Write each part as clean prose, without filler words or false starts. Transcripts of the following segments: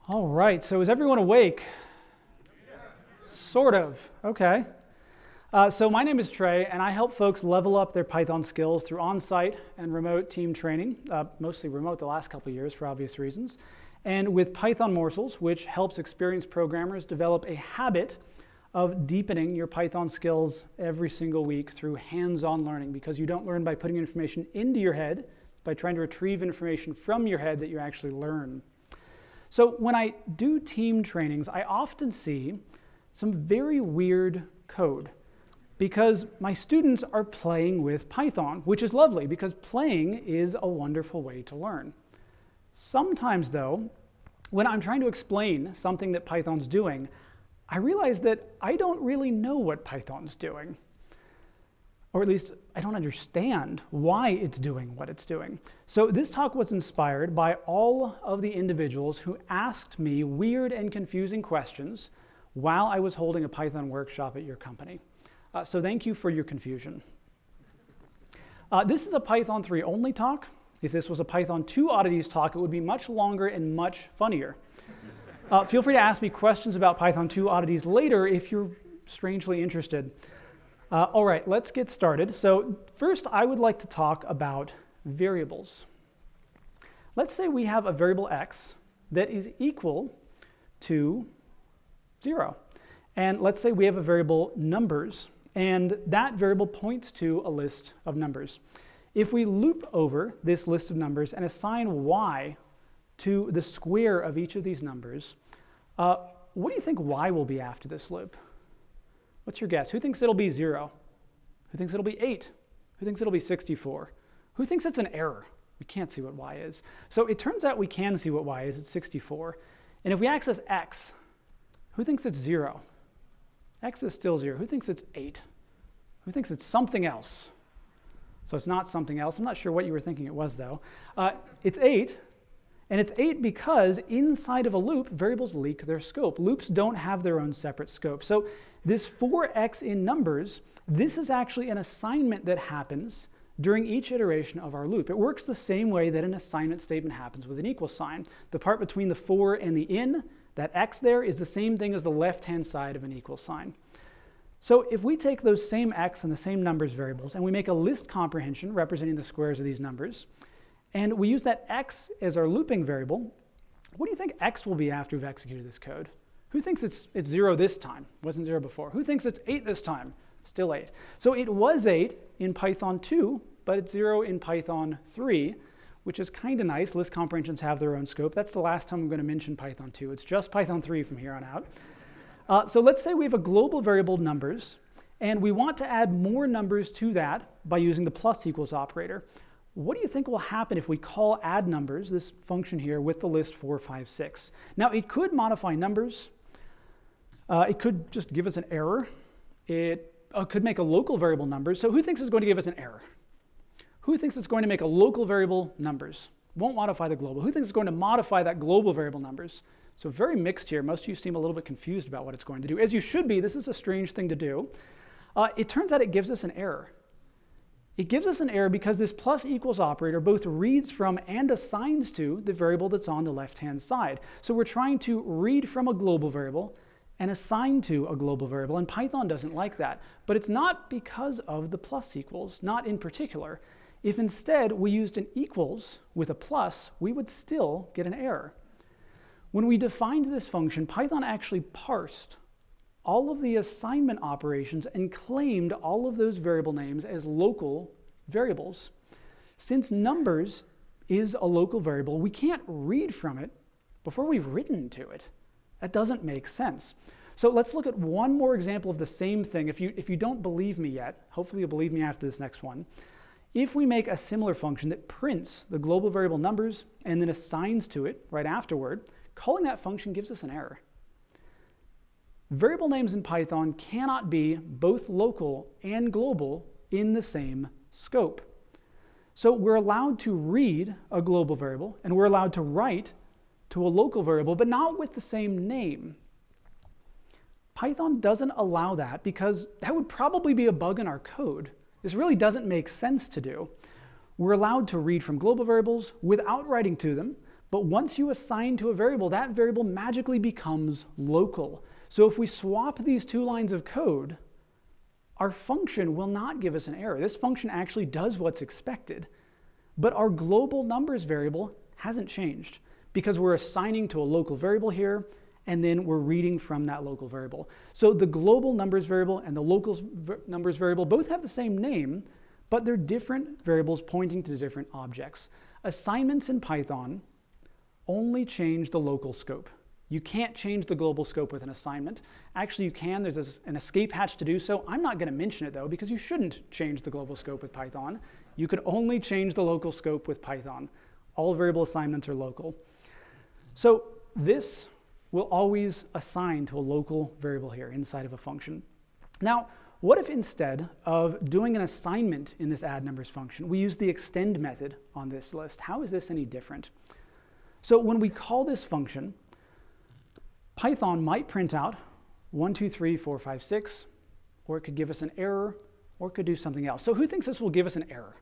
All right, so is everyone awake? Sort of, okay. So my name is Trey, and I help folks level up their Python skills through on-site and remote team training, mostly remote the last couple of years for obvious reasons, and with Python Morsels, which helps experienced programmers develop a habit of deepening your Python skills every single week through hands-on learning, because you don't learn by putting information into your head, it's by trying to retrieve information from your head that you actually learn. So when I do team trainings, I often see some very weird code because my students are playing with Python, which is lovely because playing is a wonderful way to learn. Sometimes though, when I'm trying to explain something that Python's doing, I realize that I don't really know what Python's doing. Or at least I don't understand why it's doing what it's doing. So this talk was inspired by all of the individuals who asked me weird and confusing questions while I was holding a Python workshop at your company. So thank you for your confusion. This is a Python 3 only talk. If this was a Python 2 Oddities talk, it would be much longer and much funnier. Feel free to ask me questions about Python 2 Oddities later if you're strangely interested. All right, let's get started. So first, I would like to talk about variables. Let's say we have a variable x that is equal to 0. And let's say we have a variable numbers, and that variable points to a list of numbers. If we loop over this list of numbers and assign y to the square of each of these numbers, what do you think y will be after this loop? What's your guess? Who thinks it'll be 0? Who thinks it'll be 8? Who thinks it'll be 64? Who thinks it's an error? We can't see what y is. So it turns out we can see what y is. It's 64. And if we access x, who thinks it's 0? X is still 0. Who thinks it's 8? Who thinks it's something else? So it's not something else. I'm not sure what you were thinking it was, though. It's 8. And it's 8 because inside of a loop, variables leak their scope. Loops don't have their own separate scope. So this 4x in numbers, this is actually an assignment that happens during each iteration of our loop. It works the same way that an assignment statement happens with an equal sign. The part between the 4 and the in, that x there, is the same thing as the left-hand side of an equal sign. So if we take those same x and the same numbers variables and we make a list comprehension representing the squares of these numbers, and we use that x as our looping variable, what do you think x will be after we've executed this code? Who thinks it's 0 this time? Wasn't 0 before. Who thinks it's 8 this time? Still 8. So it was 8 in Python 2, but it's 0 in Python 3, which is kind of nice. List comprehensions have their own scope. That's the last time I'm going to mention Python 2. It's just Python 3 from here on out. So let's say we have a global variable numbers, and we want to add more numbers to that by using the plus equals operator. What do you think will happen if we call add numbers, this function here, with the list 4, 5, 6? Now, it could modify numbers. It could just give us an error. It could make a local variable numbers. So who thinks it's going to give us an error? Who thinks it's going to make a local variable numbers? Won't modify the global. Who thinks it's going to modify that global variable numbers? So very mixed here. Most of you seem a little bit confused about what it's going to do. As you should be. This is a strange thing to do. It turns out it gives us an error. It gives us an error because this plus equals operator both reads from and assigns to the variable that's on the left-hand side. So we're trying to read from a global variable and assign to a global variable, and Python doesn't like that. But it's not because of the plus equals, not in particular. If instead we used an equals with a plus, we would still get an error. When we defined this function, Python actually parsed all of the assignment operations and claimed all of those variable names as local variables. Since numbers is a local variable, we can't read from it before we've written to it. That doesn't make sense. So let's look at one more example of the same thing. If you don't believe me yet, hopefully you'll believe me after this next one. If we make a similar function that prints the global variable numbers and then assigns to it right afterward, calling that function gives us an error. Variable names in Python cannot be both local and global in the same scope. So we're allowed to read a global variable, and we're allowed to write to a local variable, but not with the same name. Python doesn't allow that because that would probably be a bug in our code. This really doesn't make sense to do. We're allowed to read from global variables without writing to them, But once you assign to a variable, that variable magically becomes local. So if we swap these two lines of code, our function will not give us an error. This function actually does what's expected. But our global numbers variable hasn't changed because we're assigning to a local variable here, and then we're reading from that local variable. So the global numbers variable and the local numbers variable both have the same name, but they're different variables pointing to different objects. Assignments in Python only change the local scope. You can't change the global scope with an assignment. Actually, you can. There's an escape hatch to do so. I'm not going to mention it, though, because you shouldn't change the global scope with Python. You could only change the local scope with Python. All variable assignments are local. So this will always assign to a local variable here inside of a function. Now, what if instead of doing an assignment in this add numbers function, we use the extend method on this list? How is this any different? So when we call this function, Python might print out 1, 2, 3, 4, 5, 6, or it could give us an error, or it could do something else. So who thinks this will give us an error?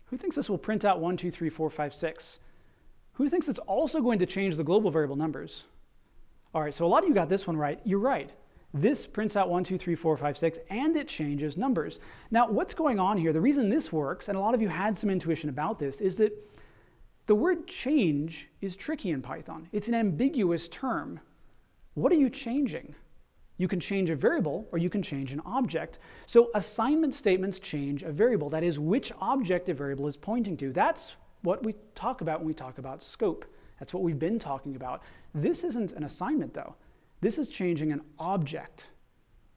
Who thinks this will print out 1, 2, 3, 4, 5, 6? Who thinks it's also going to change the global variable numbers? All right, so a lot of you got this one right. You're right. This prints out 1, 2, 3, 4, 5, 6, and it changes numbers. Now, what's going on here, the reason this works, and a lot of you had some intuition about this, is that the word change is tricky in Python. It's an ambiguous term. What are you changing? You can change a variable, or you can change an object. So assignment statements change a variable. That is, which object a variable is pointing to. That's what we talk about when we talk about scope. That's what we've been talking about. This isn't an assignment, though. This is changing an object.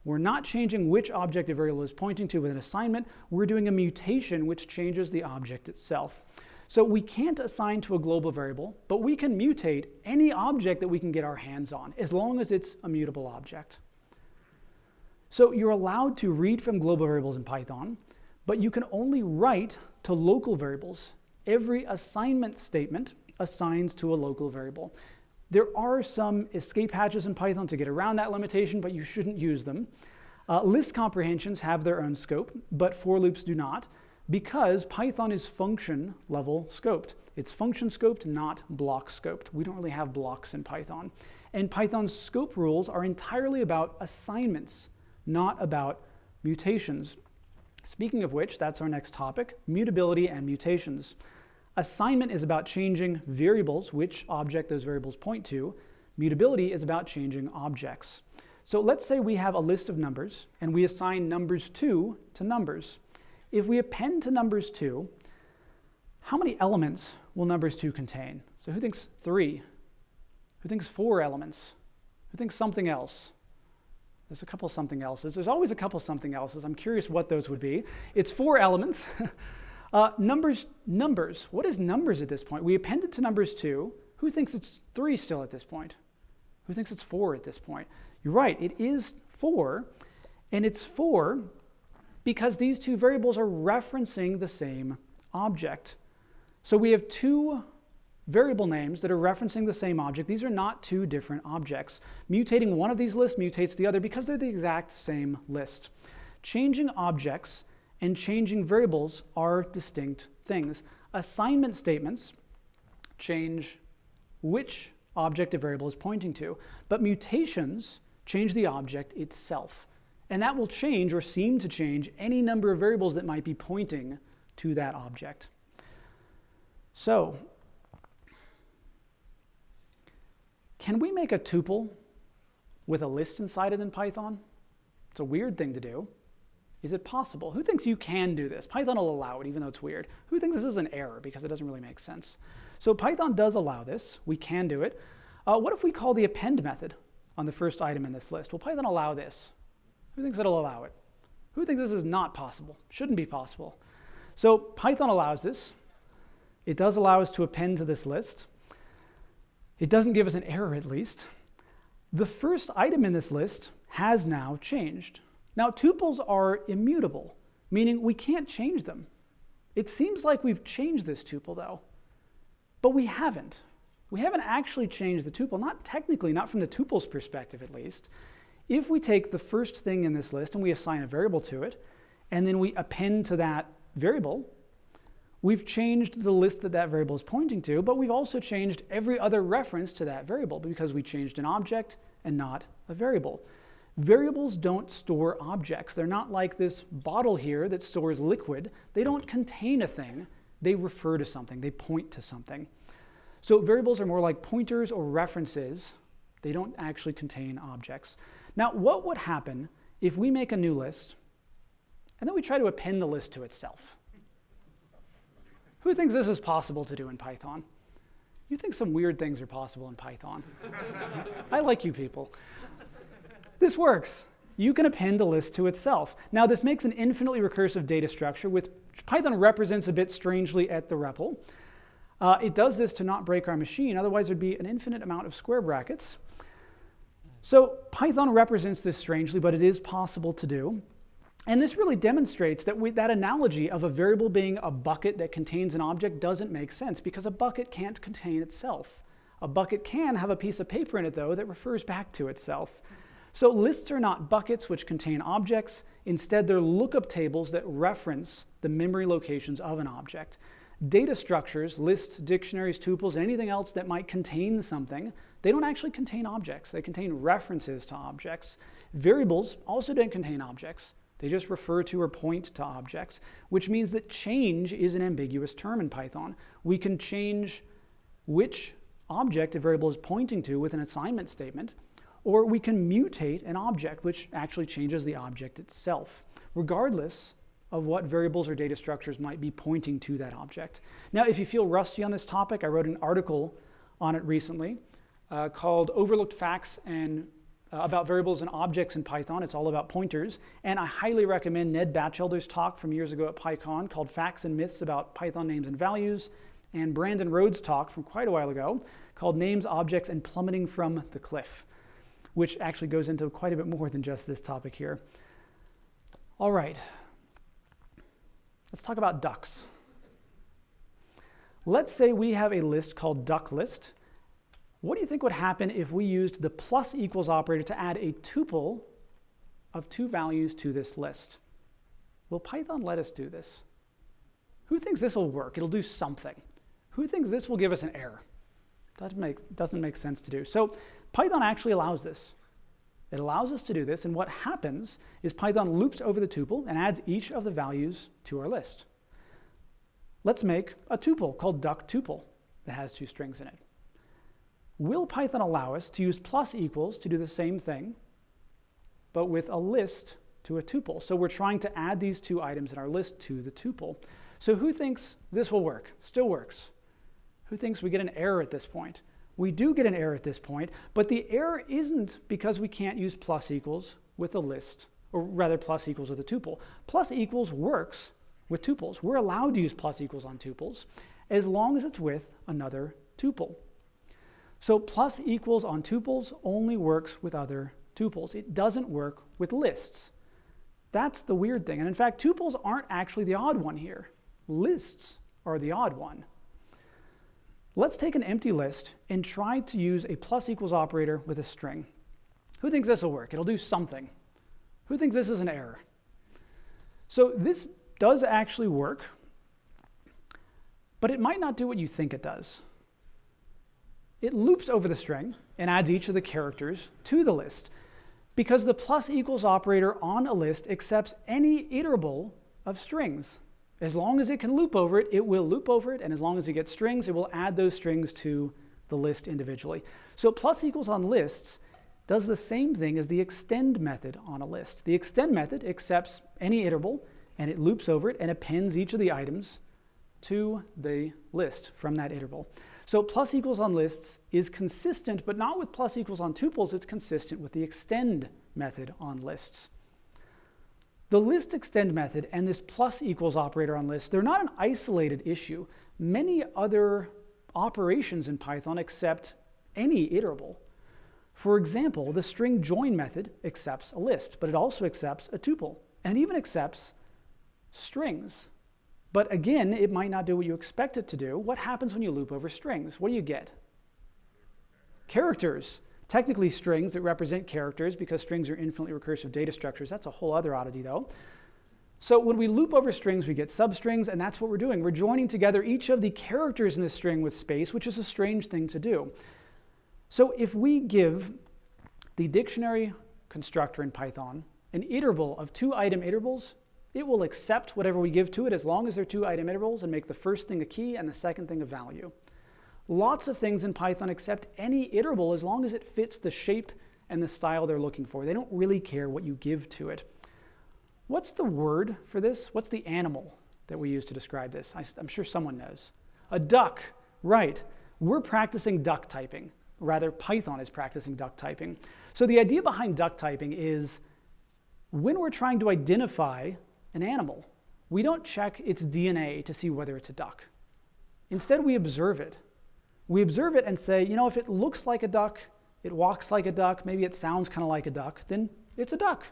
We're not changing which object a variable is pointing to with an assignment. We're doing a mutation which changes the object itself. So we can't assign to a global variable, but we can mutate any object that we can get our hands on, as long as it's a mutable object. So you're allowed to read from global variables in Python, but you can only write to local variables. Every assignment statement assigns to a local variable. There are some escape hatches in Python to get around that limitation, but you shouldn't use them. List comprehensions have their own scope, but for loops do not, because Python is function level scoped. It's function scoped, not block scoped. We don't really have blocks in Python. And Python's scope rules are entirely about assignments, not about mutations. Speaking of which, that's our next topic, mutability and mutations. Assignment is about changing variables, which object those variables point to. Mutability is about changing objects. So let's say we have a list of numbers, and we assign numbers 2 to numbers. If we append to numbers 2, how many elements will numbers 2 contain? So who thinks 3? Who thinks 4 elements? Who thinks something else? There's a couple something else's. There's always a couple something else's. I'm curious what those would be. It's 4 elements. Numbers. What is numbers at this point? We appended to numbers 2. Who thinks it's 3 still at this point? Who thinks it's 4 at this point? You're right, it is 4. And it's 4 because these two variables are referencing the same object. So we have 2 variable names that are referencing the same object. These are not 2 different objects. Mutating one of these lists mutates the other because they're the exact same list. Changing objects and changing variables are distinct things. Assignment statements change which object a variable is pointing to, but mutations change the object itself. And that will change or seem to change any number of variables that might be pointing to that object. So, can we make a tuple with a list inside it in Python? It's a weird thing to do. Is it possible? Who thinks you can do this? Python will allow it, even though it's weird. Who thinks this is an error because it doesn't really make sense? So Python does allow this. We can do it. What if we call the append method on the first item in this list? Will Python allow this? Who thinks it'll allow it? Who thinks this is not possible? Shouldn't be possible. So Python allows this. It does allow us to append to this list. It doesn't give us an error, at least. The first item in this list has now changed. Now, tuples are immutable, meaning we can't change them. It seems like we've changed this tuple, though, but we haven't. We haven't actually changed the tuple, not technically, not from the tuple's perspective, at least. If we take the first thing in this list and we assign a variable to it, and then we append to that variable, We've changed the list that that variable is pointing to, but we've also changed every other reference to that variable because we changed an object and not a variable. Variables don't store objects. They're not like this bottle here that stores liquid. They don't contain a thing. They refer to something. They point to something. So variables are more like pointers or references. They don't actually contain objects. Now, what would happen if we make a new list and then we try to append the list to itself? Who thinks this is possible to do in Python? You think some weird things are possible in Python. I like you people. This works. You can append a list to itself. Now, this makes an infinitely recursive data structure, which Python represents a bit strangely at the REPL. It does this to not break our machine, otherwise there'd be an infinite amount of square brackets. So Python represents this strangely, but it is possible to do. And this really demonstrates that that analogy of a variable being a bucket that contains an object doesn't make sense, because a bucket can't contain itself. A bucket can have a piece of paper in it, though, that refers back to itself. So lists are not buckets which contain objects. Instead, they're lookup tables that reference the memory locations of an object. Data structures, lists, dictionaries, tuples, and anything else that might contain something, they don't actually contain objects. They contain references to objects. Variables also don't contain objects. They just refer to or point to objects, which means that change is an ambiguous term in Python. We can change which object a variable is pointing to with an assignment statement, or we can mutate an object, which actually changes the object itself, regardless of what variables or data structures might be pointing to that object. Now, if you feel rusty on this topic, I wrote an article on it recently called Overlooked Facts and about variables and objects in Python. It's all about pointers. And I highly recommend Ned Batchelder's talk from years ago at PyCon called Facts and Myths about Python Names and Values, and Brandon Rhodes' talk from quite a while ago called Names, Objects, and Plummeting from the Cliff, which actually goes into quite a bit more than just this topic here. All right, let's talk about ducks. Let's say we have a list called duck list. What do you think would happen if we used the plus equals operator to add a tuple of two values to this list? Will Python let us do this? Who thinks this will work? It'll do something. Who thinks this will give us an error? Doesn't make sense to do. So Python actually allows this. It allows us to do this, and what happens is Python loops over the tuple and adds each of the values to our list. Let's make a tuple called duck tuple that has two strings in it. Will Python allow us to use plus equals to do the same thing, but with a list to a tuple? So we're trying to add these two items in our list to the tuple. So who thinks this will work? Still works. Who thinks we get an error at this point? We do get an error at this point, but the error isn't because we can't use plus equals with a list, or rather plus equals with a tuple. Plus equals works with tuples. We're allowed to use plus equals on tuples as long as it's with another tuple. So plus equals on tuples only works with other tuples. It doesn't work with lists. That's the weird thing. And in fact, tuples aren't actually the odd one here. Lists are the odd one. Let's take an empty list and try to use a plus equals operator with a string. Who thinks this will work? It'll do something. Who thinks this is an error? So this does actually work, but it might not do what you think it does. It loops over the string and adds each of the characters to the list, because the plus equals operator on a list accepts any iterable of strings. As long as it can loop over it, it will loop over it, and as long as it gets strings, it will add those strings to the list individually. So plus equals on lists does the same thing as the extend method on a list. The extend method accepts any iterable, and it loops over it and appends each of the items to the list from that iterable. So plus equals on lists is consistent, but not with plus equals on tuples. It's consistent with the extend method on lists. The list extend method and this plus equals operator on lists, they're not an isolated issue. Many other operations in Python accept any iterable. For example, the string join method accepts a list, but it also accepts a tuple, and it even accepts strings. But again, it might not do what you expect it to do. What happens when you loop over strings? What do you get? Characters. Technically strings that represent characters, because strings are infinitely recursive data structures. That's a whole other oddity, though. So when we loop over strings, we get substrings, and that's what we're doing. We're joining together each of the characters in the string with space, which is a strange thing to do. So if we give the dictionary constructor in Python an iterable of 2-item iterables, it will accept whatever we give to it as long as they're 2-item iterables and make the first thing a key and the second thing a value. Lots of things in Python accept any iterable as long as it fits the shape and the style they're looking for. They don't really care what you give to it. What's the word for this? What's the animal that we use to describe this? I'm sure someone knows. A duck, right. We're practicing duck typing. Rather, Python is practicing duck typing. So the idea behind duck typing is when we're trying to identify an animal, we don't check its DNA to see whether it's a duck. Instead, we observe it. We observe it and say, if it looks like a duck, it walks like a duck, maybe it sounds kind of like a duck, then it's a duck.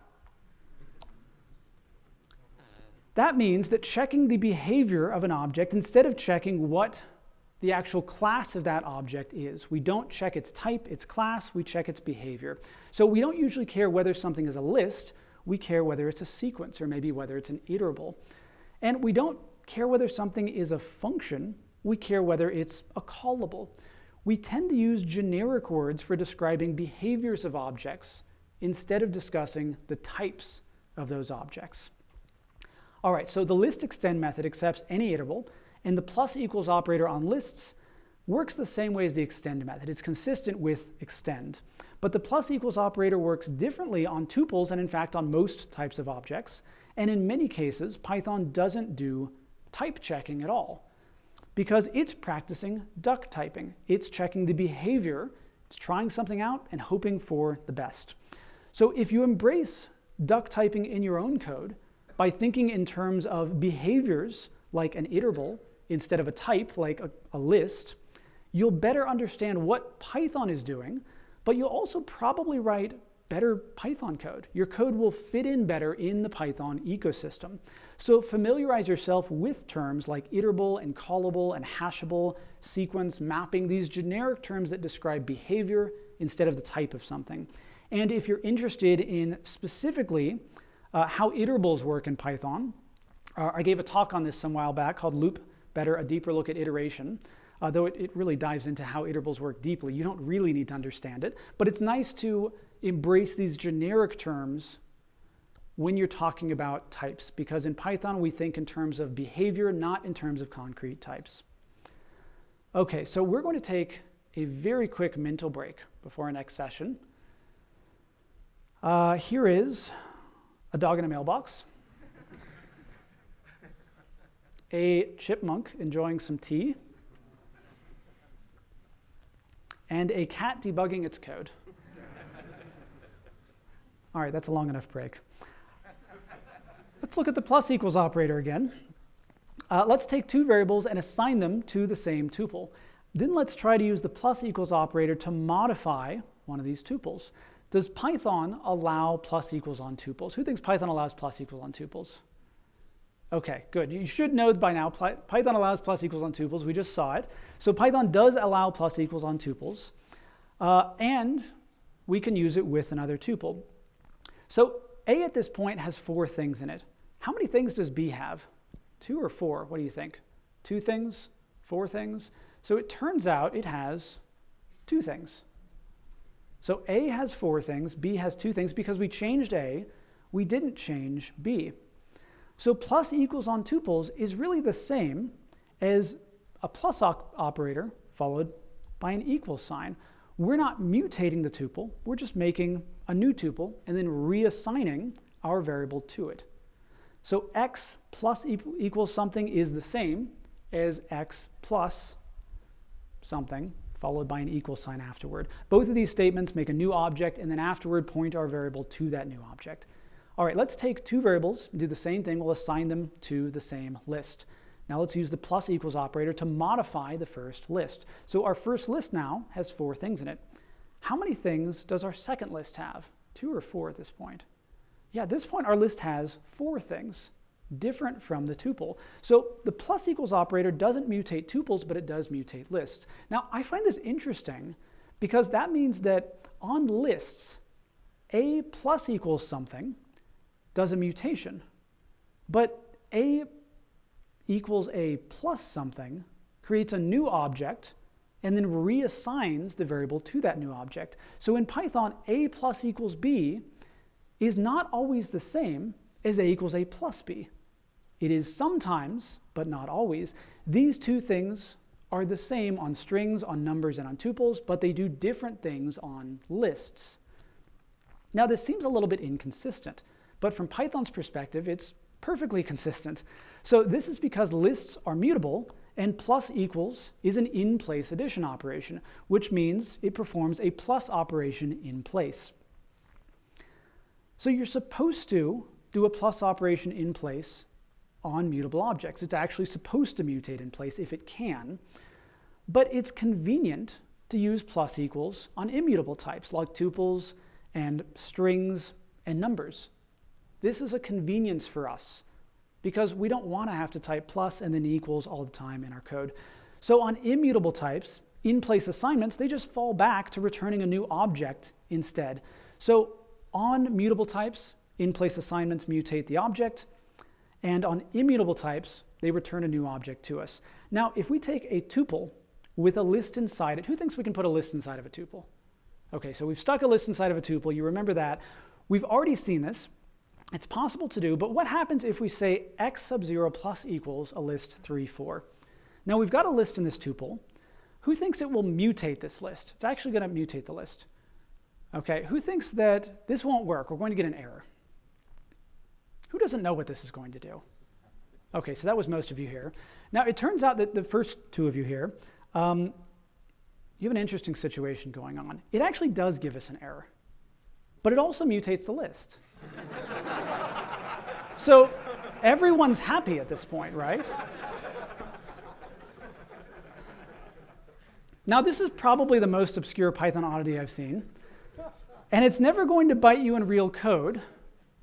That means that checking the behavior of an object instead of checking what the actual class of that object is. We don't check its type, its class, we check its behavior. So we don't usually care whether something is a list, we care whether it's a sequence or maybe whether it's an iterable. And we don't care whether something is a function, we care whether it's a callable. We tend to use generic words for describing behaviors of objects instead of discussing the types of those objects. All right, so the list extend method accepts any iterable, and the plus equals operator on lists works the same way as the extend method. It's consistent with extend. But the plus equals operator works differently on tuples and in fact on most types of objects. And in many cases, Python doesn't do type checking at all because it's practicing duck typing. It's checking the behavior, it's trying something out and hoping for the best. So if you embrace duck typing in your own code by thinking in terms of behaviors like an iterable instead of a type like a list, you'll better understand what Python is doing, but you'll also probably write better Python code. Your code will fit in better in the Python ecosystem. So familiarize yourself with terms like iterable and callable and hashable, sequence, mapping, these generic terms that describe behavior instead of the type of something. And if you're interested in specifically how iterables work in Python, I gave a talk on this some while back called Loop Better, a deeper look at iteration. Though it really dives into how iterables work deeply. You don't really need to understand it, but it's nice to embrace these generic terms when you're talking about types, because in Python we think in terms of behavior, not in terms of concrete types. Okay, so we're going to take a very quick mental break before our next session. Here is a dog in a mailbox, a chipmunk enjoying some tea, and a cat debugging its code. All right, that's a long enough break. Let's look at the plus equals operator again. Let's take two variables and assign them to the same tuple. Then let's try to use the plus equals operator to modify one of these tuples. Does Python allow plus equals on tuples? Who thinks Python allows plus equals on tuples? Okay, good. You should know by now Python allows plus equals on tuples. We just saw it. So Python does allow plus equals on tuples, and we can use it with another tuple. So A at this point has 4 things in it. How many things does B have? 2 or 4? What do you think? 2 things? 4 things? So it turns out it has 2 things. So A has 4 things, B has 2 things. Because we changed A, we didn't change B. So plus equals on tuples is really the same as a plus operator followed by an equal sign. We're not mutating the tuple, we're just making a new tuple and then reassigning our variable to it. So x plus equals something is the same as x plus something followed by an equal sign afterward. Both of these statements make a new object and then afterward point our variable to that new object. All right, let's take 2 variables and do the same thing. We'll assign them to the same list. Now let's use the plus equals operator to modify the first list. So our first list now has 4 things in it. How many things does our second list have? 2 or 4 at this point? Yeah, at this point our list has 4 things, different from the tuple. So the plus equals operator doesn't mutate tuples, but it does mutate lists. Now I find this interesting because that means that on lists, A plus equals something does a mutation. But a equals a plus something creates a new object and then reassigns the variable to that new object. So in Python, a plus equals b is not always the same as a equals a plus b. It is sometimes, but not always. These two things are the same on strings, on numbers, and on tuples, but they do different things on lists. Now, this seems a little bit inconsistent, but from Python's perspective, it's perfectly consistent. So this is because lists are mutable, and plus equals is an in-place addition operation, which means it performs a plus operation in place. So you're supposed to do a plus operation in place on mutable objects. It's actually supposed to mutate in place if it can, but it's convenient to use plus equals on immutable types like tuples and strings and numbers. This is a convenience for us because we don't want to have to type plus and then equals all the time in our code. So on immutable types, in-place assignments, they just fall back to returning a new object instead. So on mutable types, in-place assignments mutate the object, and on immutable types, they return a new object to us. Now, if we take a tuple with a list inside it, who thinks we can put a list inside of a tuple? Okay, so we've stuck a list inside of a tuple. You remember that. We've already seen this. It's possible to do, but what happens if we say x sub 0 plus equals a list 3, 4? Now, we've got a list in this tuple. Who thinks it will mutate this list? It's actually going to mutate the list. Okay, who thinks that this won't work? We're going to get an error. Who doesn't know what this is going to do? Okay, so that was most of you here. Now, it turns out that the first two of you here, you have an interesting situation going on. It actually does give us an error, but it also mutates the list. So everyone's happy at this point, right? Now, this is probably the most obscure Python oddity I've seen, and it's never going to bite you in real code,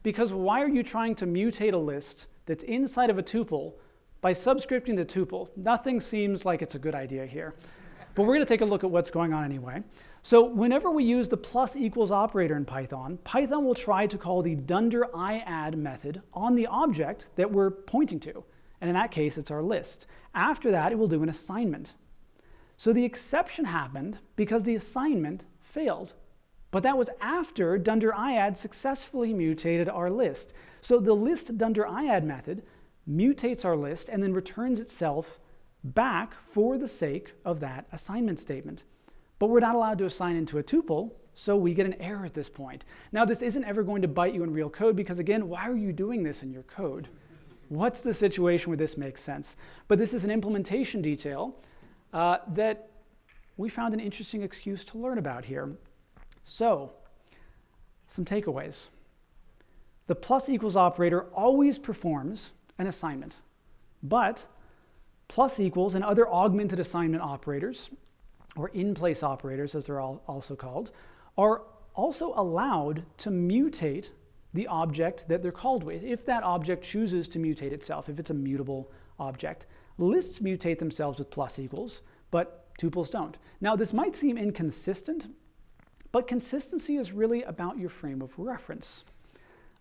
because why are you trying to mutate a list that's inside of a tuple by subscripting the tuple? Nothing seems like it's a good idea here. But we're going to take a look at what's going on anyway. So whenever we use the plus equals operator in Python, Python will try to call the dunder iadd method on the object that we're pointing to. And in that case, it's our list. After that, it will do an assignment. So the exception happened because the assignment failed. But that was after dunder iadd successfully mutated our list. So the list dunder iadd method mutates our list and then returns itself back for the sake of that assignment statement. But we're not allowed to assign into a tuple, so we get an error at this point. Now, this isn't ever going to bite you in real code because, again, why are you doing this in your code? What's the situation where this makes sense? But this is an implementation detail that we found an interesting excuse to learn about here. So, some takeaways. The plus equals operator always performs an assignment, but plus equals and other augmented assignment operators, or in-place operators as they're also called, are also allowed to mutate the object that they're called with, if that object chooses to mutate itself, if it's a mutable object. Lists mutate themselves with plus equals, but tuples don't. Now, this might seem inconsistent, but consistency is really about your frame of reference.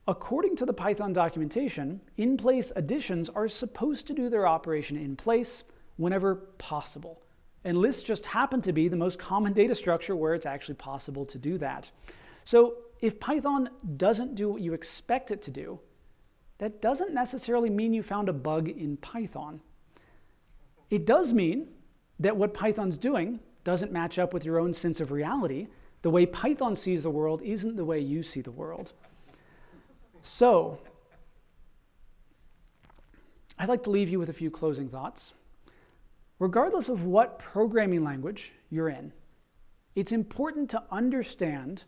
According to the Python documentation, in-place additions are supposed to do their operation in place whenever possible. And lists just happen to be the most common data structure where it's actually possible to do that. So if Python doesn't do what you expect it to do, that doesn't necessarily mean you found a bug in Python. It does mean that what Python's doing doesn't match up with your own sense of reality. The way Python sees the world isn't the way you see the world. So, I'd like to leave you with a few closing thoughts. Regardless of what programming language you're in, it's important to understand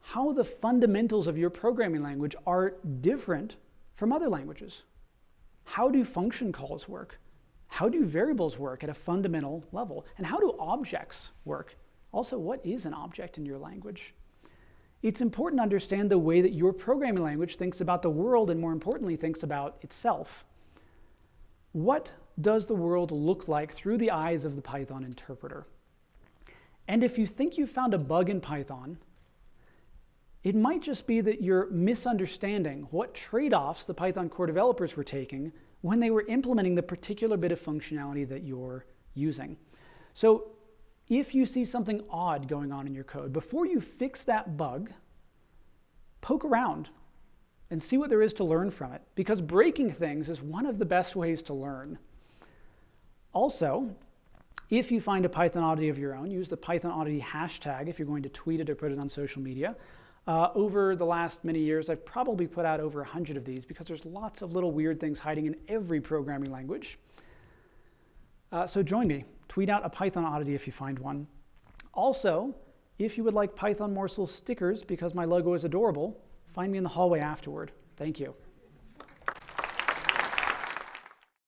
how the fundamentals of your programming language are different from other languages. How do function calls work? How do variables work at a fundamental level? And how do objects work? Also, what is an object in your language? It's important to understand the way that your programming language thinks about the world and, more importantly, thinks about itself. What does the world look like through the eyes of the Python interpreter? And if you think you found a bug in Python, It might just be that you're misunderstanding what trade-offs the Python core developers were taking when they were implementing the particular bit of functionality that you're using. So if you see something odd going on in your code, before you fix that bug, poke around and see what there is to learn from it, because breaking things is one of the best ways to learn. Also, if you find a Python oddity of your own, use the Python oddity hashtag if you're going to tweet it or put it on social media. Over the last many years, I've probably put out over 100 of these because there's lots of little weird things hiding in every programming language. So join me. Tweet out a Python oddity if you find one. Also, if you would like Python Morsels stickers because my logo is adorable, find me in the hallway afterward. Thank you.